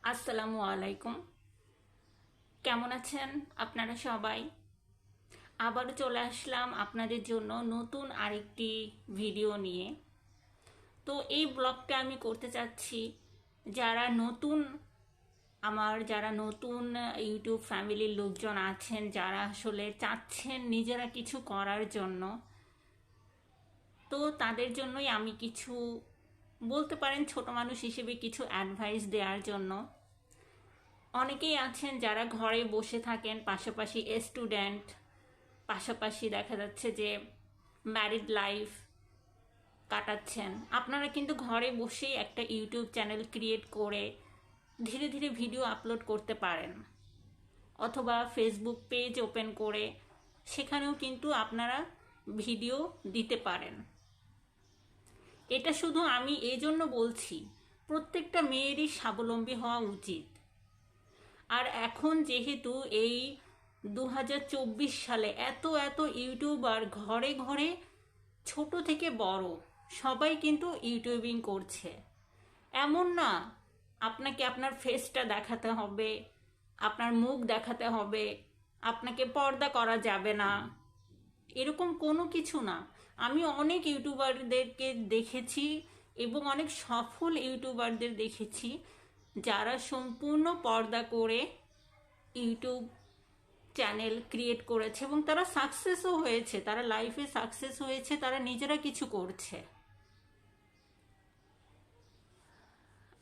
আসসালামু আলাইকুম। কেমন আছেন আপনারা সবাই? আবারও চলে আসলাম আপনাদের জন্য নতুন আরেকটি ভিডিও নিয়ে। তো এই ব্লগটা আমি করতে চাচ্ছি যারা নতুন ইউটিউব ফ্যামিলির লোকজন আছেন, যারা আসলে চাচ্ছেন নিজেরা কিছু করার জন্য, তো তাদের জন্যই আমি কিছু বলতে পারেন ছোট মানুষ হিসেবে কিছু অ্যাডভাইস দেওয়ার জন্য। অনেকেই আছেন যারা ঘরে বসে থাকেন, পাশাপাশি স্টুডেন্ট, পাশাপাশি দেখা যাচ্ছে যে ম্যারিড লাইফ কাটাচ্ছেন। আপনারা কিন্তু ঘরে বসেই একটা ইউটিউব চ্যানেল ক্রিয়েট করে ধীরে ধীরে ভিডিও আপলোড করতে পারেন, অথবা ফেসবুক পেজ ওপেন করে সেখানেও কিন্তু আপনারা ভিডিও দিতে পারেন। এটা শুধু আমি এই জন্য বলছি, প্রত্যেকটা মেয়েরই স্বাবলম্বী হওয়া উচিত। আর এখন যেহেতু এই 2024 সালে এত এত ইউটিউবার ঘরে ঘরে, ছোট থেকে বড় সবাই কিন্তু ইউটিউবিং করছে। এমন না আপনাকে আপনার ফেসটা দেখাতে হবে, আপনার মুখ দেখাতে হবে, আপনাকে পর্দা করা যাবে না, এরকম কোনো কিছু না। আমি অনেক ইউটিউবারদেরকে দেখেছি এবং অনেক সফল ইউটিউবারদের দেখেছি যারা সম্পূর্ণ পর্দা করে ইউটিউব চ্যানেল ক্রিয়েট করেছে এবং তারা সাকসেসও হয়েছে, তারা লাইফে সাকসেস হয়েছে, তারা নিজেরা কিছু করছে।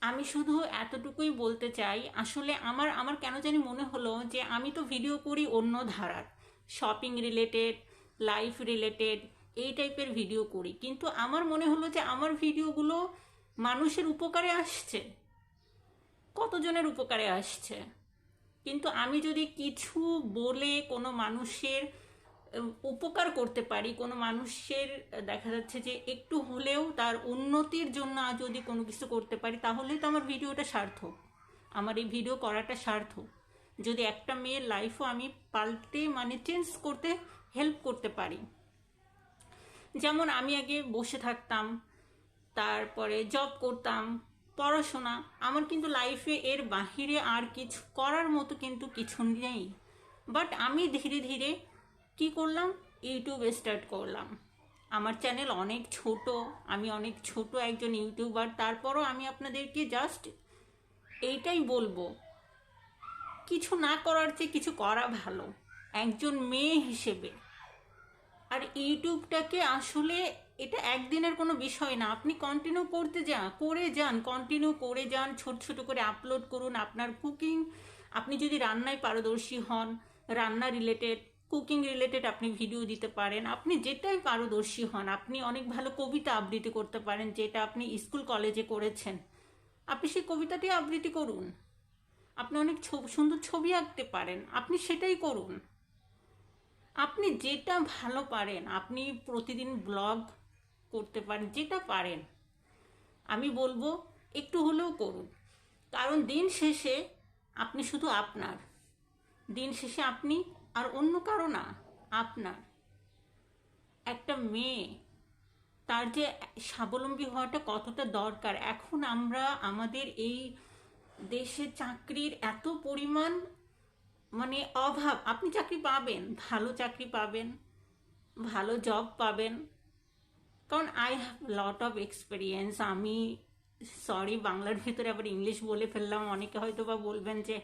আমি শুধু এতটুকুই বলতে চাই, আসলে আমার আমার কেন জানি মনে হলো যে আমি তো ভিডিও করি অন্য ধারার, শপিং রিলেটেড, লাইফ রিলেটেড, এই টাইপের ভিডিও করি, কিন্তু আমার মনে হলো যে আমার ভিডিওগুলো মানুষের উপকারে আসছে, কতজনের উপকারে আসছে। কিন্তু আমি যদি কিছু বলে কোনো মানুষের উপকার করতে পারি, কোনো মানুষের দেখা যাচ্ছে যে একটু হলেও তার উন্নতির জন্য যদি কোনো কিছু করতে পারি, তাহলে তো আমার ভিডিওটা সার্থক, আমার এই ভিডিও করাটা সার্থক। যদি একটা মেয়ের লাইফও আমি পাল্টে চেঞ্জ করতে হেল্প করতে পারি। যেমন আমি আগে বসে থাকতাম, তারপরে জব করতাম, পড়াশোনা, আমার কিন্তু লাইফে এর বাহিরে আর কিছু করার মতো কিন্তু কিছু নেই। বাট আমি ধীরে ধীরে কি করলাম, ইউটিউব স্টার্ট করলাম। আমার চ্যানেল অনেক ছোট, আমি অনেক ছোট একজন ইউটিউবার, তারপরও আমি আপনাদেরকে জাস্ট এইটাই বলবো, কিছু না করার চেয়ে কিছু করা ভালো একজন মেয়ে হিসেবে। আর ইউটিউবটাকে আসলে এটা একদিনের কোনো বিষয় না, আপনি কন্টিনিউ করে যান, কন্টিনিউ করে যান, ছোট ছোট করে আপলোড করুন আপনার কুকিং। আপনি যদি রান্নায় পারদর্শী হন, রান্না রিলেটেড, কুকিং রিলেটেড আপনি ভিডিও দিতে পারেন। আপনি যেটাই পারদর্শী হন, আপনি অনেক ভালো কবিতা আবৃত্তি করতে পারেন, যেটা আপনি স্কুল কলেজে করেছেন, আপনি সেই কবিতাটি আবৃত্তি করুন। আপনি অনেক সুন্দর ছবি আঁকতে পারেন, আপনি সেটাই করুন। আপনি যেটা ভালো পারেন, আপনি প্রতিদিন ব্লগ করতে পারেন, যেটা পারেন আমি বলবো একটু হলেও করুন। কারণ দিন শেষে আপনি শুধু আপনার, দিন শেষে আপনি আর অন্য কারো না, আপনার। একটা মেয়ে তার যে স্বাবলম্বী হওয়াটা কতটা দরকার, এখন আমরা আমাদের এই দেশে চাকরির এত পরিমাণ অভাব। আপনি চাকরি পাবেন, ভালো চাকরি পাবেন, ভালো জব পাবেন, কারণ I have lot of experience. আমি সরি, বাংলার ভিতরে আবার ইংলিশ বলে ফেললাম, অনেকে হয়তো বা বলবেন যে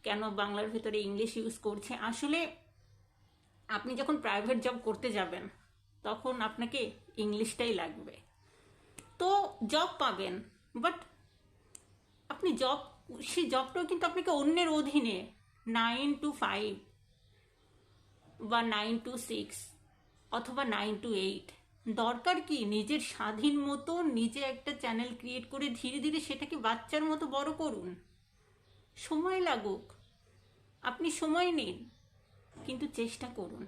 কেন বাংলার ভিতরে ইংলিশ ইউজ করছে। আসলে আপনি যখন প্রাইভেট জব করতে যাবেন তখন আপনাকে ইংলিশটাই লাগবে। তো জব পাবেন, বাট আপনি সেই জবটাও কিন্তু আপনাকে অন্যের অধীনে 9 to 5 বা 9 to 6 অথবা 9 to 8। দরকার কি নিজের স্বাধীন মতো নিজে একটা চ্যানেল ক্রিয়েট করে ধীরে ধীরে সেটাকে বাচ্চার মতো বড় করুন। সময় লাগুক, আপনি সময় নিন, কিন্তু চেষ্টা করুন।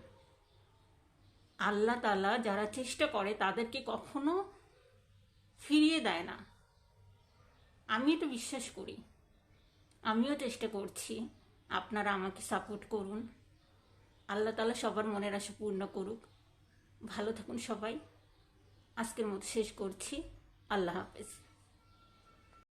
আল্লাহ তাআলা যারা চেষ্টা করে তাদেরকে কখনো ফিরিয়ে দেয় না, আমি এটা বিশ্বাস করি। আমিও চেষ্টা করছি, আপনারা আমাকে সাপোর্ট করুন। আল্লাহ তাআলা সবার মনের আশা পূর্ণ করুক। ভালো থাকুন সবাই। আজকের মতো শেষ করছি। আল্লাহ হাফেজ।